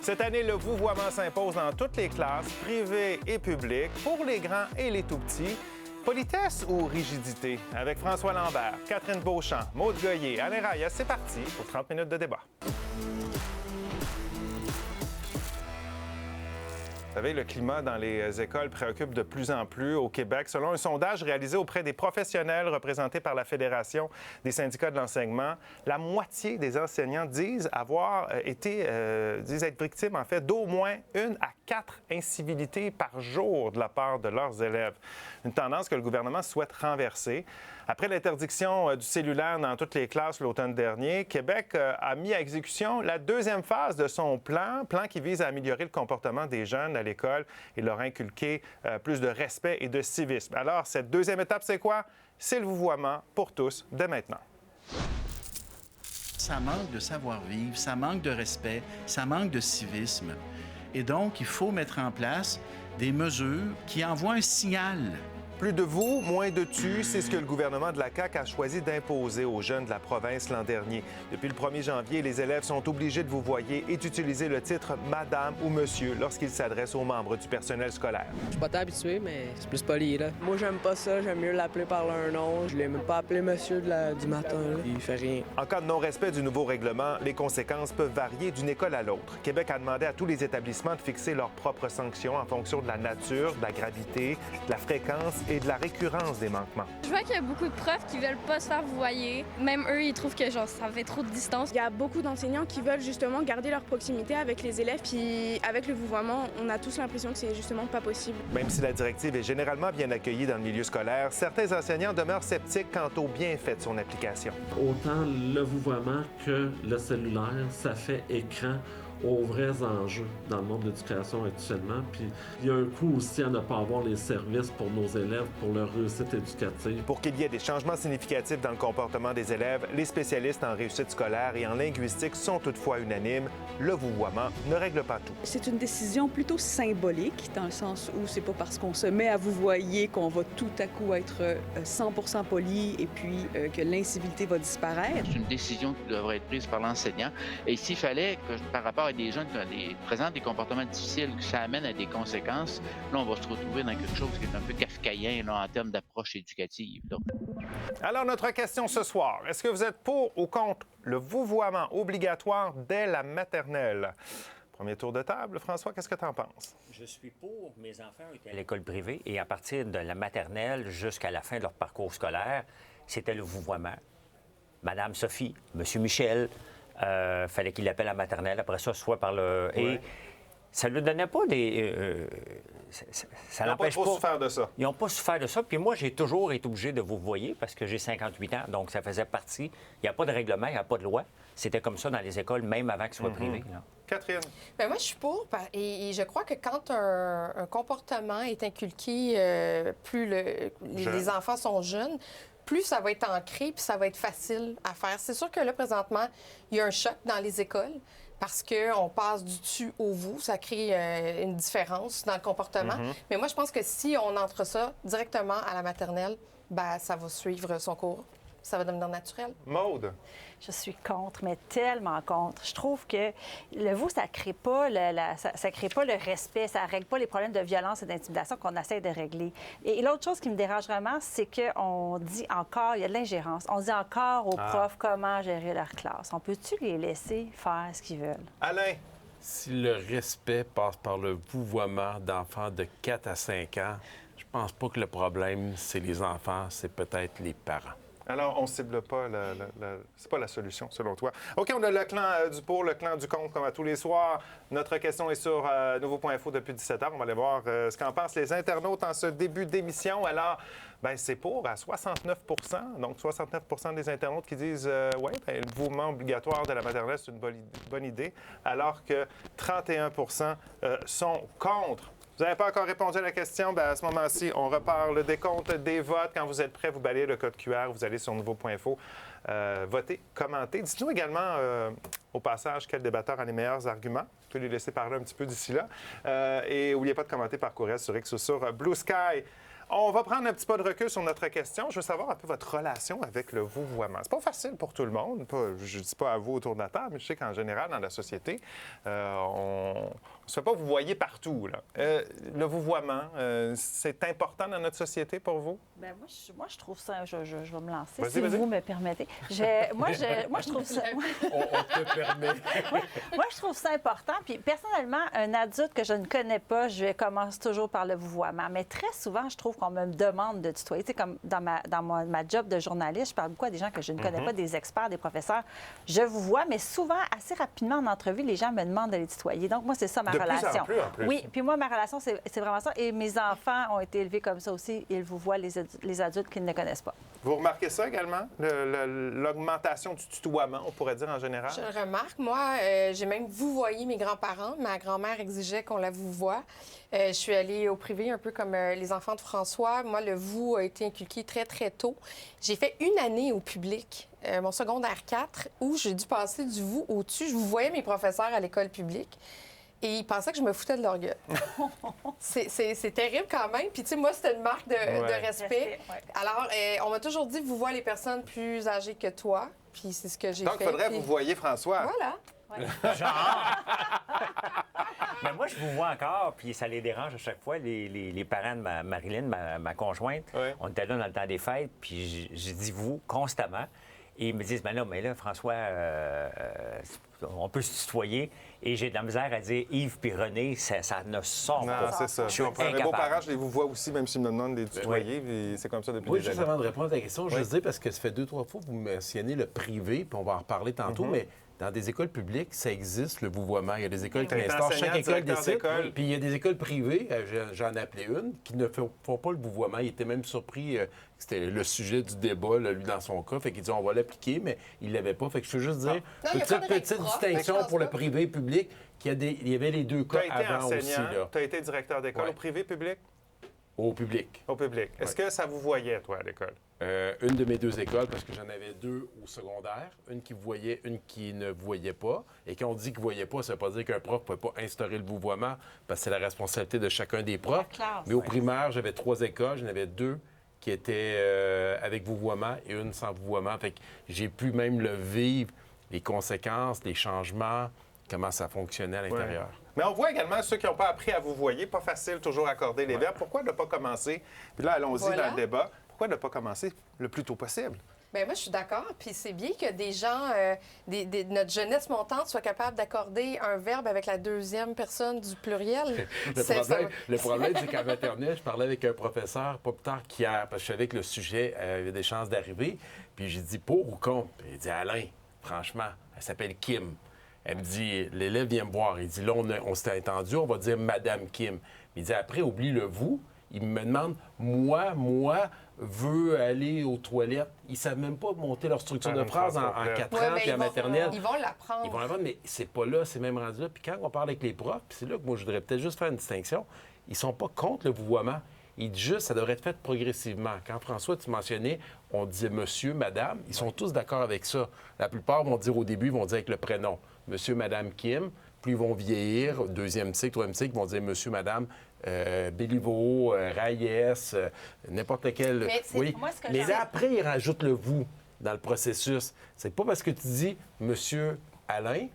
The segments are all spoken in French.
Cette année, le vouvoiement s'impose dans toutes les classes, privées et publiques, pour les grands et les tout-petits. Politesse ou rigidité? Avec François Lambert, Catherine Beauchamp, Maude Goyer, Alain Raya, c'est parti pour 30 minutes de débat. Vous savez, le climat dans les écoles préoccupe de plus en plus au Québec. Selon un sondage réalisé auprès des professionnels représentés par la Fédération des syndicats de l'enseignement, la moitié des enseignants disent être victimes, en fait, d'au moins 1 à 4 incivilités par jour de la part de leurs élèves. Une tendance que le gouvernement souhaite renverser. Après l'interdiction du cellulaire dans toutes les classes l'automne dernier, Québec a mis à exécution la deuxième phase de son plan qui vise à améliorer le comportement des jeunes à l'école et leur inculquer plus de respect et de civisme. Alors, cette deuxième étape, c'est quoi? C'est le vouvoiement pour tous dès maintenant. Ça manque de savoir-vivre, ça manque de respect, ça manque de civisme. Et donc, il faut mettre en place des mesures qui envoient un signal. Plus de vous, moins de tu, c'est ce que le gouvernement de la CAQ a choisi d'imposer aux jeunes de la province l'an dernier. Depuis le 1er janvier, les élèves sont obligés de vouvoyer et d'utiliser le titre « Madame » ou « Monsieur » lorsqu'ils s'adressent aux membres du personnel scolaire. Je suis pas tant habitué, mais c'est plus poli, là. Moi, j'aime pas ça. J'aime mieux l'appeler par leur nom. Je l'aime pas appeler monsieur du matin, là. Il fait rien. En cas de non-respect du nouveau règlement, les conséquences peuvent varier d'une école à l'autre. Québec a demandé à tous les établissements de fixer leurs propres sanctions en fonction de la nature, de la gravité, de la fréquence et de la récurrence des manquements. Je vois qu'il y a beaucoup de profs qui veulent pas se faire vouvoyer. Même eux, ils trouvent que ça fait trop de distance. Il y a beaucoup d'enseignants qui veulent justement garder leur proximité avec les élèves, puis avec le vouvoiement, on a tous l'impression que c'est justement pas possible. Même si la directive est généralement bien accueillie dans le milieu scolaire, certains enseignants demeurent sceptiques quant au bienfait de son application. Autant le vouvoiement que le cellulaire, ça fait écran aux vrais enjeux dans le monde de l'éducation actuellement. Puis il y a un coût aussi à ne pas avoir les services pour nos élèves, pour leur réussite éducative. Pour qu'il y ait des changements significatifs dans le comportement des élèves, les spécialistes en réussite scolaire et en linguistique sont toutefois unanimes. Le vouvoiement ne règle pas tout. C'est une décision plutôt symbolique, dans le sens où c'est pas parce qu'on se met à vouvoyer qu'on va tout à coup être 100% poli et puis que l'incivilité va disparaître. C'est une décision qui devrait être prise par l'enseignant. Et s'il fallait que, par rapport à des jeunes qui présentent des comportements difficiles, que ça amène à des conséquences, là, on va se retrouver dans quelque chose qui est un peu kafkaïen là, en termes d'approche éducative. Donc. Alors, notre question ce soir, est-ce que vous êtes pour ou contre le vouvoiement obligatoire dès la maternelle? Premier tour de table. François, qu'est-ce que tu en penses? Je suis pour. Mes enfants étaient à l'école privée et à partir de la maternelle jusqu'à la fin de leur parcours scolaire, c'était le vouvoiement. Madame Sophie, Monsieur Michel, fallait qu'il appelle à la maternelle. Après ça, soit par le... Ouais. Et ça ne lui donnait pas des... ça n'empêche pas... Ils n'ont pas souffert de ça. Ils n'ont pas souffert de ça. Puis moi, j'ai toujours été obligé de vouvoyer parce que j'ai 58 ans. Donc, ça faisait partie. Il n'y a pas de règlement, il n'y a pas de loi. C'était comme ça dans les écoles, même avant qu'ils soient privés. Là. Catherine? Bien, moi, je suis pour. Et je crois que quand un comportement est inculqué, plus les enfants sont jeunes, plus ça va être ancré, puis ça va être facile à faire. C'est sûr que là, présentement, il y a un choc dans les écoles parce qu'on passe du tu au vous. Ça crée une différence dans le comportement. Mais moi, je pense que si on entre ça directement à la maternelle, bien, ça va suivre son cours. Ça va devenir naturel. Maude? Je suis contre, mais tellement contre. Je trouve que le vous, ça crée pas ça crée pas le respect, ça règle pas les problèmes de violence et d'intimidation qu'on essaie de régler. Et l'autre chose qui me dérange vraiment, c'est qu'on dit encore, il y a de l'ingérence, on dit encore aux profs comment gérer leur classe. On peut-tu les laisser faire ce qu'ils veulent? Alain? Si le respect passe par le vouvoiement d'enfants de 4 à 5 ans, je pense pas que le problème, c'est les enfants, c'est peut-être les parents. Alors, on ne cible pas c'est pas la solution, selon toi. OK, on a le clan du pour, le clan du contre, comme à tous les soirs. Notre question est sur nouveau.info depuis 17h. On va aller voir ce qu'en pensent les internautes en ce début d'émission. Alors, bien, c'est pour à 69 %. Donc, 69 % des internautes qui disent oui, le vouvoiement obligatoire de la maternelle, c'est une bonne idée, alors que 31 % sont contre. Vous n'avez pas encore répondu à la question, bien, à ce moment-ci, on repart le décompte des votes. Quand vous êtes prêts, vous balayez le code QR, vous allez sur nouveau.info, votez, commentez. Dites-nous également, au passage, quel débatteur a les meilleurs arguments. Vous pouvez les laisser parler un petit peu d'ici là. Et n'oubliez pas de commenter par courriel sur X ou sur Blue Sky. On va prendre un petit pas de recul sur notre question. Je veux savoir un peu votre relation avec le vouvoiement. C'est pas facile pour tout le monde. Je ne dis pas à vous autour de la table, mais je sais qu'en général, dans la société, on ne se fait pas vouvoyer partout. Là. Le vouvoiement, c'est important dans notre société pour vous? Bien, moi, je trouve ça... Je vais me lancer, Vas-y, si vas-y. vous me permettez. Moi, je trouve ça... On te permet. Moi, je trouve ça important. Puis, personnellement, un adulte que je ne connais pas, je commence toujours par le vouvoiement. Mais très souvent, je trouve qu'on me demande de tutoyer. Tu sais, comme dans ma job de journaliste, je parle beaucoup à des gens que je ne connais pas, des experts, des professeurs. Je vous vois, mais souvent, assez rapidement en entrevue, les gens me demandent de les tutoyer. Donc, moi, c'est ça ma relation. De plus en plus. Oui, puis moi, ma relation, c'est vraiment ça. Et mes enfants ont été élevés comme ça aussi. Ils vous voient, les adultes qu'ils ne connaissent pas. Vous remarquez ça également? L'augmentation du tutoiement, on pourrait dire en général? Je le remarque. Moi, j'ai même vouvoyé mes grands-parents. Ma grand-mère exigeait qu'on la vouvoie. Je suis allée au privé, un peu comme les enfants de François. Moi, le vous a été inculqué très, très tôt. J'ai fait une année au public, mon secondaire 4, où j'ai dû passer du vous au tu. Je vous voyais mes professeurs à l'école publique. Et ils pensaient que je me foutais de leur gueule. C'est terrible quand même. Puis, tu sais, moi, c'était une marque de respect. Alors, on m'a toujours dit, vous voyez les personnes plus âgées que toi. Puis, c'est ce que j'ai fait. Donc, il faudrait puis... vous voyez François. Voilà. Ouais. Genre! Mais moi, je vous vois encore, puis ça les dérange à chaque fois. Les parents de Marilyn, ma conjointe, on était là dans le temps des fêtes, puis je dis vous constamment. Et ils me disent, mais là, François, on peut se tutoyer. Et j'ai de la misère à dire Yves puis René, ça ne sort Non, pas. c'est ça. Je suis Mes beaux-parents, je les vous vois aussi, même s'ils me demandent de les tutoyer. Puis c'est comme ça depuis des années. Juste avant de répondre à ta question, je veux dire, parce que ça fait 2-3 fois que vous mentionnez le privé, puis on va en reparler tantôt, mais dans des écoles publiques, ça existe, le vouvoiement. Il y a des écoles qui instaurent, chaque école décide. Puis il y a des écoles privées, j'en ai appelé une, qui ne font pas le vouvoiement. Il était même surpris, c'était le sujet du débat, là, lui, dans son cas. Fait qu'il dit, on va l'appliquer, mais il ne l'avait pas. Fait que je veux juste dire, petite distinction pour le privé et public, il y avait les deux cas avant aussi. Tu as été directeur d'école au privé, public? Au public. Au public. Est-ce que ça vous voyait, toi, à l'école? Une de mes deux écoles, parce que j'en avais deux au secondaire, une qui voyait, une qui ne voyait pas. Et quand on dit qu'il ne voyait pas, ça ne veut pas dire qu'un prof ne pouvait pas instaurer le vouvoiement, parce que c'est la responsabilité de chacun des profs. Mais au primaire, j'avais 3 écoles, j'en avais 2 qui étaient avec vouvoiement et une sans vouvoiement. Fait que j'ai pu même le vivre, les conséquences, les changements, comment ça fonctionnait à l'intérieur. Ouais. Mais on voit également ceux qui n'ont pas appris à vous voyer, pas facile toujours accorder les verbes. Pourquoi ne pas commencer? Puis là, allons-y dans le débat. Pourquoi ne pas commencer le plus tôt possible? Bien, moi, je suis d'accord. Puis c'est bien que des gens, notre jeunesse montante, soient capables d'accorder un verbe avec la deuxième personne du pluriel. Le problème, c'est qu'en maternelle, je parlais avec un professeur, pas plus tard qu'hier, parce que je savais que le sujet avait des chances d'arriver. Puis j'ai dit pour ou contre? Puis il dit Alain, franchement, elle s'appelle Kim. Elle me dit, l'élève vient me voir. Il dit, là, on s'était entendu, on va dire Madame Kim. Il dit, après, oublie le vous. Il me demande, moi, veux aller aux toilettes. Ils ne savent même pas monter leur structure de phrase en 4 ans, puis en maternelle. Ils vont l'apprendre. Ils vont l'apprendre, mais c'est pas là, c'est même rendu là. Puis quand on parle avec les profs, puis c'est là que moi, je voudrais peut-être juste faire une distinction, ils sont pas contre le vouvoiement. Ils disent juste, ça devrait être fait progressivement. Quand François, tu mentionnais, on disait monsieur, madame, ils sont tous d'accord avec ça. La plupart vont dire au début, ils vont dire avec le prénom. Monsieur, madame Kim. Plus ils vont vieillir, 2e cycle, 3e cycle, ils vont dire monsieur, madame Béliveau, Reyes, n'importe quel. Mais là, après, ils rajoutent le vous dans le processus. C'est pas parce que tu dis monsieur Alain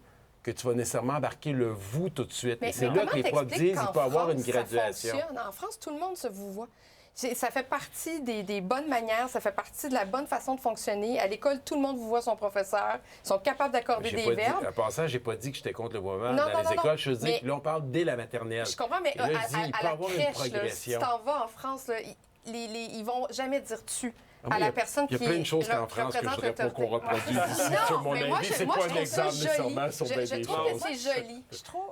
que tu vas nécessairement embarquer le vous tout de suite. Et c'est là que les profs disent qu'il peut y avoir une graduation. En France, tout le monde se vouvoie. Ça fait partie des bonnes manières, ça fait partie de la bonne façon de fonctionner. À l'école, tout le monde vous voit son professeur, ils sont capables d'accorder des verbes. En passant, j'ai pas dit que j'étais contre le vouvoiement dans les écoles. Je dis que là, on parle dès la maternelle. Je comprends, mais là, à la crèche, là, si tu t'en vas en France, là, ils vont jamais dire tu. À la personne qui il y a plein de choses qu'en France que je voudrais pas qu'on reproduise ici sur mon avis. C'est pas un exemple nécessairement sur des choses. Je trouve que c'est joli.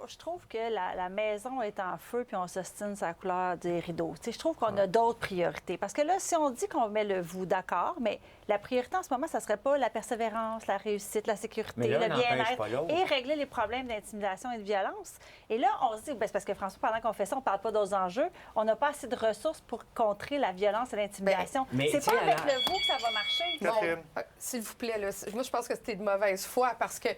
Je trouve que la maison est en feu puis on s'ostine sa couleur des rideaux. Je trouve qu'on a d'autres priorités. Parce que là, si on dit qu'on met le vous, d'accord, mais la priorité en ce moment, ça serait pas la persévérance, la réussite, la sécurité, le bien-être et régler les problèmes d'intimidation et de violence. Et là, on se dit, c'est parce que François, pendant qu'on fait ça, on parle pas d'autres enjeux. On n'a pas assez de ressources pour contrer la violence et l'intimidation. C'est pas avec le vous que ça va marcher. Bon, s'il vous plaît, là, moi, je pense que c'était de mauvaise foi parce que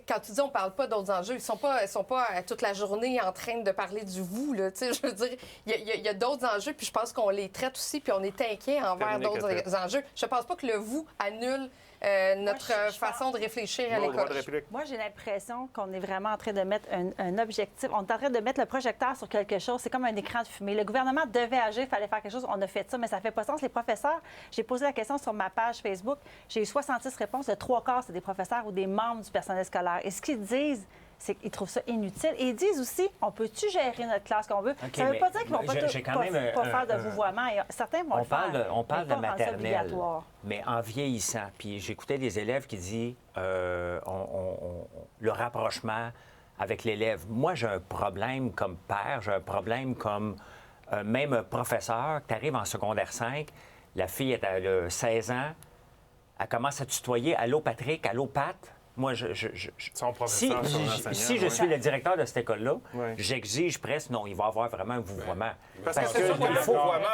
quand tu dis on parle pas d'autres enjeux, ils sont pas toute la journée en train de parler du vous, là. Tu sais, je veux dire, il y a d'autres enjeux, puis je pense qu'on les traite aussi, puis on est inquiet envers d'autres enjeux. Je pense pas que le vous annule notre façon de réfléchir à l'école. Moi, j'ai l'impression qu'on est vraiment en train de mettre un objectif. On est en train de mettre le projecteur sur quelque chose. C'est comme un écran de fumée. Le gouvernement devait agir, il fallait faire quelque chose. On a fait ça, mais ça ne fait pas sens. Les professeurs, j'ai posé la question sur ma page Facebook. J'ai eu 66 réponses. Le 3/4, c'est des professeurs ou des membres du personnel scolaire. Et ce qu'ils disent, c'est qu'ils trouvent ça inutile. Et ils disent aussi, on peut-tu gérer notre classe qu'on veut? Ça ne veut pas dire qu'ils ne vont pas faire de vouvoiement. Et certains vont le faire. On parle de maternelle, mais en vieillissant. Puis j'écoutais des élèves qui disent le rapprochement avec l'élève. Moi, j'ai un problème comme père, j'ai un problème comme même professeur. Tu arrives en secondaire 5, la fille a 16 ans, elle commence à tutoyer. Allô, Patrick? Allô, Pat? Moi, son professeur, son enseignant, si je suis le directeur de cette école-là, j'exige presque, non, il va y avoir vraiment un vouvoiement. Parce que c'est sûr que le vouvoiement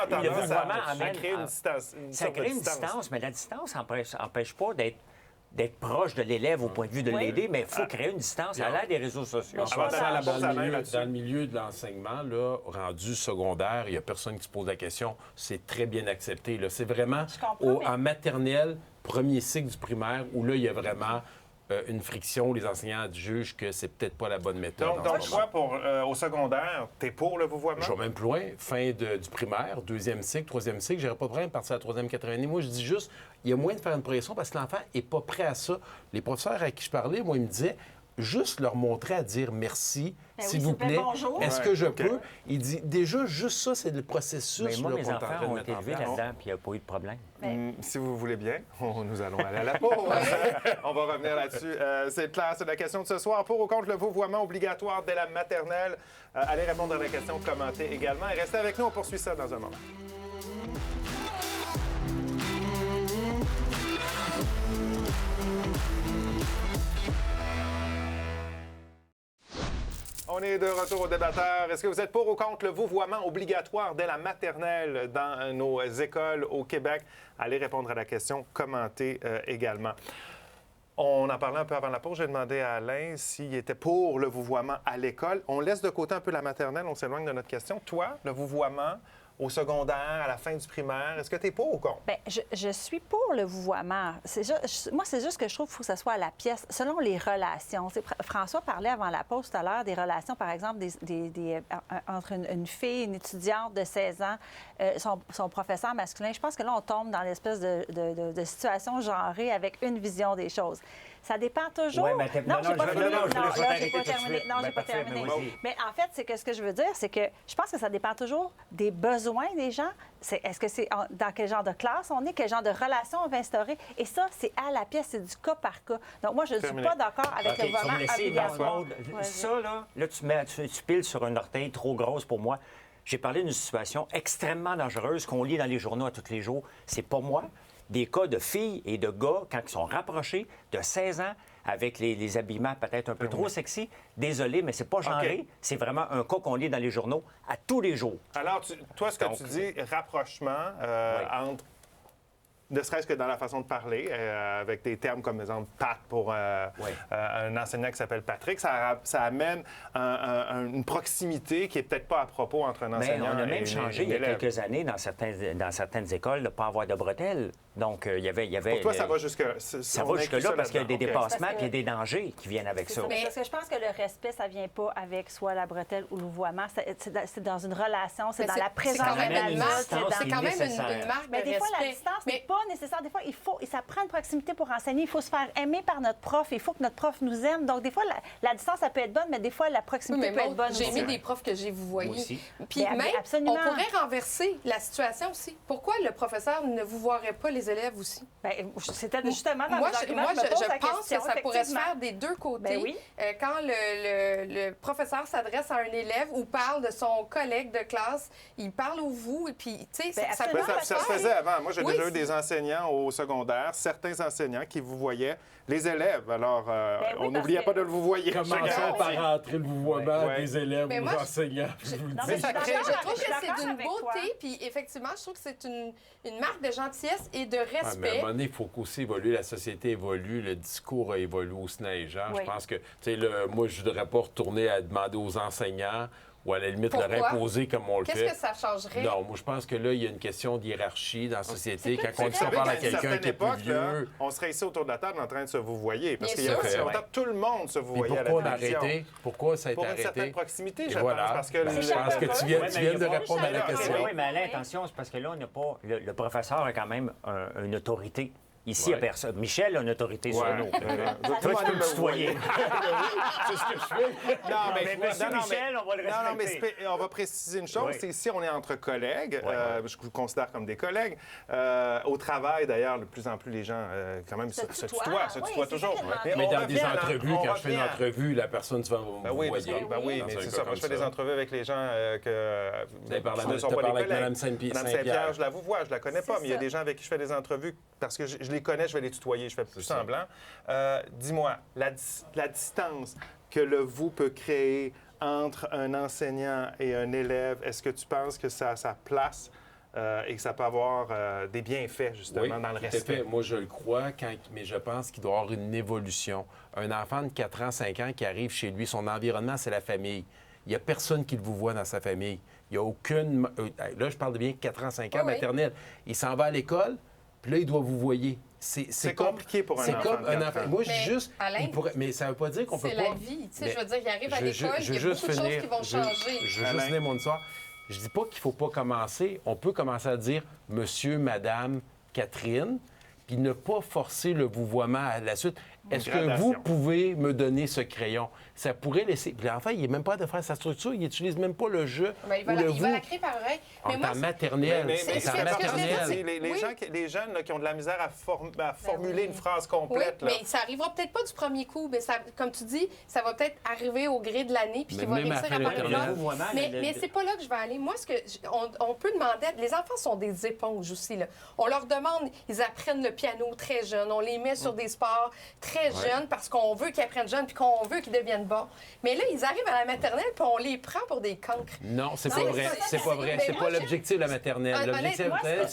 amène... Ça crée une distance. Ça crée une distance, mais la distance n'empêche pas d'être proche de l'élève au point de vue de l'aider, mais il faut créer une distance à l'aide des réseaux sociaux. Dans le milieu de l'enseignement, là, rendu secondaire, il n'y a personne qui se pose la question. C'est très bien accepté. C'est vraiment en maternelle, premier cycle du primaire, où là, il y a vraiment... une friction, les enseignants jugent que c'est peut-être pas la bonne méthode. Donc toi, au secondaire, t'es pour le vouvoiement? Je vais même plus loin. Fin du primaire, 2e cycle, 3e cycle, j'aurais pas de problème de partir à la 3e, 4e année. Moi, je dis juste, il y a moyen de faire une progression parce que l'enfant est pas prêt à ça. Les professeurs à qui je parlais, moi, ils me disaient, juste leur montrer à dire merci, s'il vous plaît. Est-ce que je peux? Il dit, déjà, juste ça, c'est le processus. Mais moi, mes enfants ont été élevés là-dedans, puis il n'y a pas eu de problème. Si vous voulez bien, nous allons aller à la pause. On va revenir là-dessus. C'est clair, c'est la question de ce soir. Pour ou contre le vouvoiement obligatoire dès la maternelle? Allez répondre à la question, commentez également. Et restez avec nous, on poursuit ça dans un moment. On est de retour au débatteur. Est-ce que vous êtes pour ou contre le vouvoiement obligatoire dès la maternelle dans nos écoles au Québec? Allez répondre à la question, commentez également. On en parlait un peu avant la pause. J'ai demandé à Alain s'il était pour le vouvoiement à l'école. On laisse de côté un peu la maternelle, on s'éloigne de notre question. Toi, le vouvoiement au secondaire, à la fin du primaire, est-ce que tu es pour ou contre? Bien, je suis pour le vouvoiement. Moi, c'est juste que je trouve qu'il faut que ça soit à la pièce, selon les relations. François parlait avant la pause tout à l'heure des relations, par exemple, entre une fille, une étudiante de 16 ans, son professeur masculin. Je pense que là, on tombe dans l'espèce de situation genrée avec une vision des choses. Ça dépend toujours. Ouais, non, j'ai pas fini. Non, j'ai pas terminé. Mais en fait, c'est que ce que je veux dire, c'est que je pense que ça dépend toujours des besoins des gens. Est-ce que c'est dans quel genre de classe on est, quel genre de relation on va instaurer? Et ça, c'est à la pièce, c'est du cas par cas. Donc moi, je ne suis pas d'accord avec le vouvoiement obligatoire. Ça, là, tu piles sur un orteil trop grosse pour moi. J'ai parlé d'une situation extrêmement dangereuse qu'on lit dans les journaux à tous les jours. C'est pas moi. Des cas de filles et de gars, quand ils sont rapprochés de 16 ans, avec les habillements peut-être un peu trop sexy. Désolé, mais c'est pas genré. C'est vraiment un cas qu'on lit dans les journaux à tous les jours. Alors, toi, ce que tu dis, rapprochement entre... ne serait-ce que dans la façon de parler, avec des termes comme, par exemple, Pat pour un enseignant qui s'appelle Patrick, ça amène une proximité qui n'est peut-être pas à propos entre un enseignant et un élève. On a même changé il y a quelques années dans certaines écoles de ne pas avoir de bretelles. Donc, il y avait... Pour toi, ça va jusque-là? Ça va jusque-là parce qu'il y a des dépassements et il y a des dangers qui viennent avec ça. Mais parce que je pense que le respect, ça ne vient pas avec soit la bretelle ou le vouvoiement. C'est dans une relation, c'est dans la présence de l'adulte. C'est quand même une marque de respect. Mais des fois, la distance n'est pas nécessaire. Des fois, ça prend une proximité pour enseigner. Il faut se faire aimer par notre prof. Il faut que notre prof nous aime. Donc, des fois, la distance, ça peut être bonne, mais des fois, la proximité peut être bonne aussi. J'ai aimé des profs que j'ai vouvoyés. Puis même, absolument. on pourrait renverser la situation aussi. Pourquoi le professeur ne vouvoierait pas les élèves aussi? C'était justement dans moi, je pense que ça pourrait se faire des deux côtés. Quand le professeur s'adresse à un élève ou parle de son collègue de classe, il parle au vous, et puis, tu sais, ça peut ça se faisait avant. Moi, j'ai déjà eu des enseignants au secondaire, certains enseignants qui vouvoyaient les élèves. Alors, on n'oubliait pas de le vouvoyer. Commençons par rentrer le vouvoiement des élèves aux enseignants. Je trouve que c'est d'une beauté, puis effectivement, je trouve que c'est une marque de gentillesse et de Ouais, mais à un respect. moment donné, il faut qu'aussi évoluer, la société évolue, le discours a évolué aussi dans les gens. Oui. Je pense que, tu sais, moi, je ne voudrais pas retourner à demander aux enseignants ou à la limite leur Pourquoi? imposer comme on le fait. Qu'est-ce que ça changerait? Non, moi, je pense que là, il y a une question d'hierarchie dans la société. Quand on dit Vous qu'on savez parle à qu'à une quelqu'un certaine qui est plus époque, là, vieux... on serait ici autour de la table en train de se vous voyer. Parce Bien qu'il y a sûr. pas si Ouais. longtemps, tout le monde se vous Puis voyait à la pourquoi on a télévision. arrêté? Pourquoi ça a été Pour une arrêté? certaine proximité, Et je voilà. pense. Parce que Je pense que tu viens de répondre à la question. Oui, mais Alain, attention, c'est parce que là, on n'a pas. Le professeur a quand même une autorité. Ici, il n'y a personne. Michel a une autorité sur nous. Toi, tu peux me tutoyer. C'est ce que je fais. Non, Mais monsieur Michel, on va le Non, mais respecter. on va préciser une chose, Oui. c'est ici, on est entre collègues, Ouais. je vous considère comme des collègues. Au travail, d'ailleurs, de plus en plus, les gens, quand même, se tutoient toujours. Mais on dans des revient à- entrevues, on quand je fais une revient- entrevue, la personne, tu vas me Ben oui, voyer. mais Dans un c'est cas ça. Moi, comme je fais des ça. entrevues avec les gens Vous avez parlé qui ne avec- sont t'as pas des parlé avec collègues. Mme Saint-Pierre. Mme Saint-Pierre, je la vous vois, je la connais pas, mais il y a des gens avec qui je fais des entrevues parce que je les connais, je vais les tutoyer, je fais plus ça. semblant. Dis-moi, la distance que le vous peut créer entre un enseignant et un élève, est-ce que tu penses que ça a sa place et que ça peut avoir des bienfaits, justement, Oui, dans le tout à respect? fait. Moi, je le crois, mais je pense qu'il doit y avoir une évolution. Un enfant de 4 ans, 5 ans qui arrive chez lui, son environnement, c'est la famille. Il n'y a personne qui le vous voit dans sa famille. Il n'y a aucune... Là, je parle de bien 4 ans, 5 ans, Oui, oui. maternelle. Il s'en va à l'école, puis là, il doit vous voyer. C'est compliqué pour un C'est enfant comme de un 4 enfant. ans. Moi, je Mais, juste... Alain, mais ça ne veut pas dire qu'on peut C'est pas... la vie. Tu sais, Mais je veux dire, il arrive à je- l'école, je il y veux a juste beaucoup de choses finir. qui vont changer. Je veux juste finir mon histoire. Je dis pas qu'il faut pas commencer. On peut commencer à dire Monsieur, Madame, Catherine, puis ne pas forcer le vouvoiement à la suite. Est-ce que gradation. vous pouvez me donner ce crayon? Ça pourrait laisser... Puis l'enfant, il n'est même pas de faire sa structure. Il n'utilise même pas le je Ben, il ou le va vous. la créer par oreille. Mais En moi, temps c'est- maternelle. Mais En c'est temps ce que je maternelle. dis, les Oui. les jeunes là, qui ont de la misère à formuler une phrase complète. Oui, là. mais ça arrivera peut-être pas du premier coup, mais ça, comme tu dis, ça va peut-être arriver au gré de l'année, puis Mais qu'il va même réussir après à parler l'éternel. fort. Mais c'est pas là que je vais aller. Moi, on peut demander... Les enfants sont des éponges aussi. Là. On leur demande, ils apprennent le piano très jeunes, on les met sur des sports très jeunes parce qu'on veut qu'ils apprennent jeunes puis qu'on veut qu'ils deviennent bons. Mais là, ils arrivent à la maternelle puis on les prend pour des cancres. Non, c'est Non, pas mais vrai. ça, C'est pas vrai. mais C'est moi, pas j'ai- l'objectif de la maternelle. L'objectif de la Honnêtement, maternelle,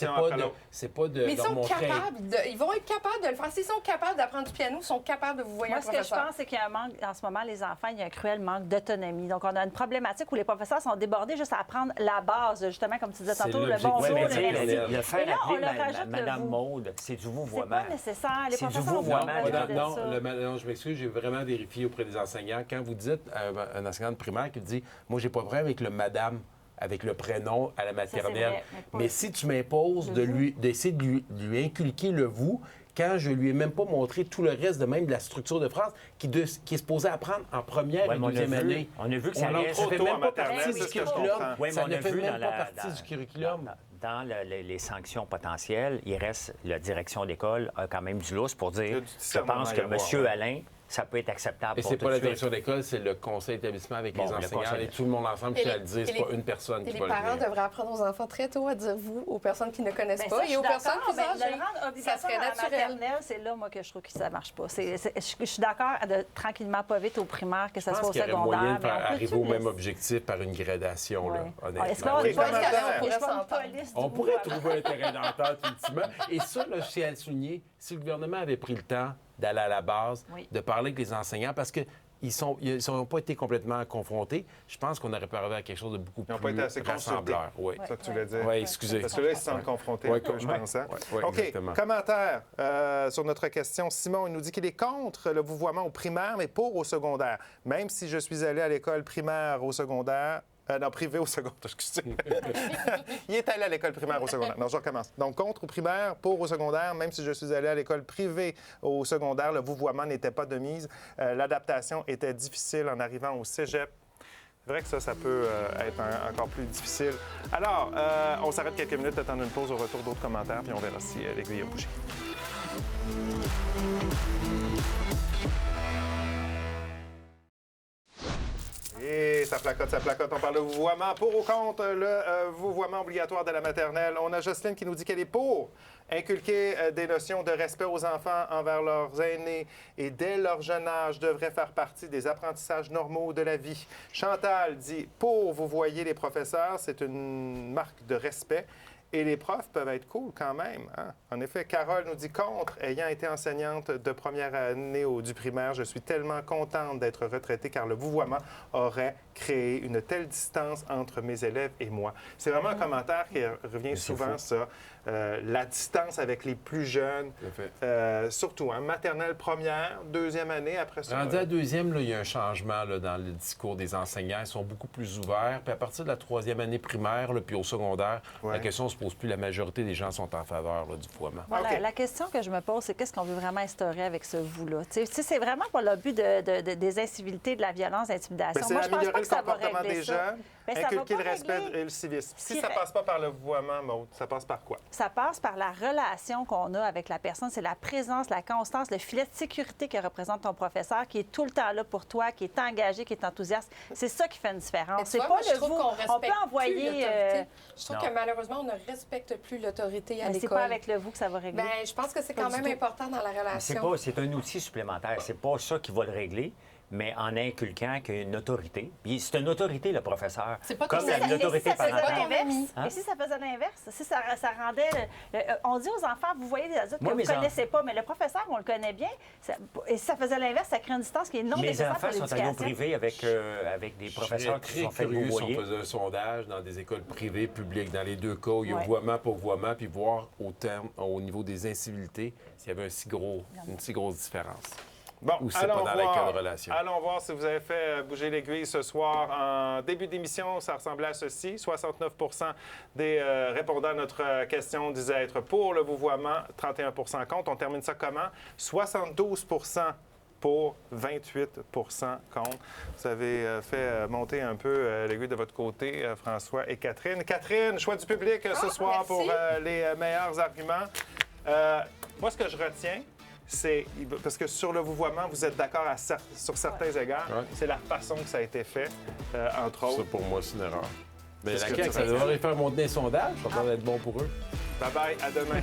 c'est pas de Mais ils leur sont montrer... capables ils vont être capables de le faire. S'ils sont capables d'apprendre du piano, ils sont capables de vous voir Moi, un ce que je professeur. pense, c'est qu'il y a un manque, en ce moment, les enfants, il y a un cruel manque d'autonomie. Donc, on a une problématique où les professeurs sont débordés juste à apprendre la base, justement, comme tu disais C'est tantôt, le l'objectif. bonjour, Oui, mais le tu sais, merci. le faire Et là, on appeler leur rajoute le Madame vous. Maude, c'est du C'est vouvoiement. pas nécessaire. Les C'est du professeurs ont vouvoiement, besoin là. de Non, ça. non, je m'excuse, j'ai vraiment vérifié auprès des enseignants. Quand vous dites à un enseignant de primaire qui dit « Moi, j'ai pas de problème avec le madame », avec le prénom à la maternelle. vrai, mais Mais si tu m'imposes d'essayer de lui inculquer le « vous », quand je lui ai même pas montré tout le reste de même de la structure de phrase qui est supposé apprendre en première Ouais, et mais deuxième année. on a vu que ça On reste... ça fait trop tôt même en pas maternelle, partie c'est du ce que je curriculum. comprends. Oui, mais Ça on ne a fait vu même dans pas partie du curriculum. Dans les sanctions potentielles, il reste la direction d'école a quand même du lousse pour Il y a dire du je discernement pense à y que avoir, M. ouais. Alain, ça peut être acceptable Et pour c'est tout pas de la suite. direction d'école, c'est le conseil d'établissement avec Bon, les le enseignants conseil. et tout le monde ensemble qui Et va les- le dire. et C'est les- pas une personne Et qui les va le parents dire. devraient apprendre aux enfants très tôt à dire vous aux personnes qui ne connaissent Ben, pas ça, je et aux suis personnes d'accord, plus mais âgées. de le rendre Ça obligatoire serait à la naturel. maternelle, c'est là, moi, que je trouve que ça marche pas. Je suis d'accord, tranquillement, pas vite au primaire, que ça Je soit pense au qu'il y aurait secondaire. moyen de mais on faire peut-tu arriver au même laisser- objectif par une gradation, là, Ouais. honnêtement. Est-ce qu'on va Oui, pas commentaire. on pourrait s'entendre. s'entendre. Police On du pourrait vouvoiement. trouver un terrain d'entente ultimement. Et ça, là, je tiens à le souligner, si le gouvernement avait pris le temps d'aller à la base, Oui. de parler avec les enseignants, parce qu'ils n'ont pas été complètement confrontés, je pense qu'on aurait pu arriver à quelque chose de beaucoup Ils n'ont pas été assez plus rassembleur. Oui, C'est ça que tu voulais dire? Oui, excusez. Parce que là, ils se sentent confrontés un peu, je pense. Hein? Ouais, OK. exactement. Commentaire sur notre question. Simon, il nous dit qu'il est contre le vouvoiement au primaire, mais pour au secondaire. Même si je suis allé à l'école primaire au secondaire... non, privé au secondaire, excusez. Il est allé à l'école primaire au secondaire. Non, je recommence. Donc, contre au primaire, pour au secondaire, même si je suis allé à l'école privée au secondaire, le vouvoiement n'était pas de mise. L'adaptation était difficile en arrivant au cégep. C'est vrai que ça peut être encore plus difficile. Alors, on s'arrête quelques minutes, attendre une pause au retour d'autres commentaires, puis on verra si l'aiguille a bougé. Et ça placote, ça placote. On parle de vouvoiement. Pour ou contre le vouvoiement obligatoire de la maternelle. On a Jocelyne qui nous dit qu'elle est pour inculquer des notions de respect aux enfants envers leurs aînés et dès leur jeune âge devrait faire partie des apprentissages normaux de la vie. Chantal dit pour vous voyez les professeurs, c'est une marque de respect Et les profs peuvent être cool quand même. Hein? En effet, Carole nous dit contre. Ayant été enseignante de première année du primaire, je suis tellement contente d'être retraitée car le vouvoiement aurait créé une telle distance entre mes élèves et moi. C'est vraiment un commentaire qui revient souvent, ça. La distance avec les plus jeunes, surtout, hein, maternelle première, deuxième année, après ça. Rendu à deuxième, là, il y a un changement là, dans le discours des enseignants. Ils sont beaucoup plus ouverts. Puis à partir de la troisième année primaire, là, puis au secondaire, la question ne se pose plus. La majorité des gens sont en faveur là, du vouvoiement. Voilà, la question que je me pose, c'est qu'est-ce qu'on veut vraiment instaurer avec ce vous-là? C'est vraiment pas le but des incivilités, de la violence, de l'intimidation. C'est améliorer le comportement des jeunes, ça inculquer le respect et le civisme. Si ça passe pas par le vouvoiement, Maude, ça passe par quoi? Ça passe par la relation qu'on a avec la personne. C'est la présence, la constance, le filet de sécurité que représente ton professeur, qui est tout le temps là pour toi, qui est engagé, qui est enthousiaste. C'est ça qui fait une différence. C'est pas le vous. On peut envoyer... Je trouve que malheureusement, on ne respecte plus l'autorité à l'école. C'est pas avec le vous que ça va régler. Bien, je pense que c'est quand même important dans la relation. C'est un outil supplémentaire. C'est pas ça qui va le régler, mais en inculquant qu'il y a une autorité. Puis c'est une autorité, le professeur. C'est pas comme une autorité parentale. Et si ça faisait l'inverse? Si ça rendait... on dit aux enfants, vous voyez des adultes que vous ne connaissez pas, mais le professeur, on le connaît bien. Et si ça faisait l'inverse, ça crée une distance qui est non nécessaire pour l'éducation. Mes enfants sont allés au privé avec des professeurs qui sont fait vouvoyer. Si on faisait un sondage dans des écoles privées, publiques, dans les deux cas, où il y a vouvoiement pour vouvoiement, puis voir au niveau des incivilités s'il y avait une si grosse différence. Bon, ou c'est pas dans les cas de relation. Allons voir si vous avez fait bouger l'aiguille ce soir. En début d'émission, ça ressemblait à ceci. 69 des répondants à notre question disaient être pour le vouvoiement, 31 contre. On termine ça comment? 72 pour, 28 contre. Vous avez fait monter un peu l'aiguille de votre côté, François et Catherine. Catherine, choix du public ce soir pour les meilleurs arguments. Moi, ce que je retiens, c'est parce que sur le vouvoiement, vous êtes d'accord sur certains égards. C'est la façon que ça a été fait, entre autres. Ça, pour moi, c'est une erreur. Mais la CAQ, ça devrait faire monter un sondage. Ça devrait être bon pour eux. Bye-bye, à demain.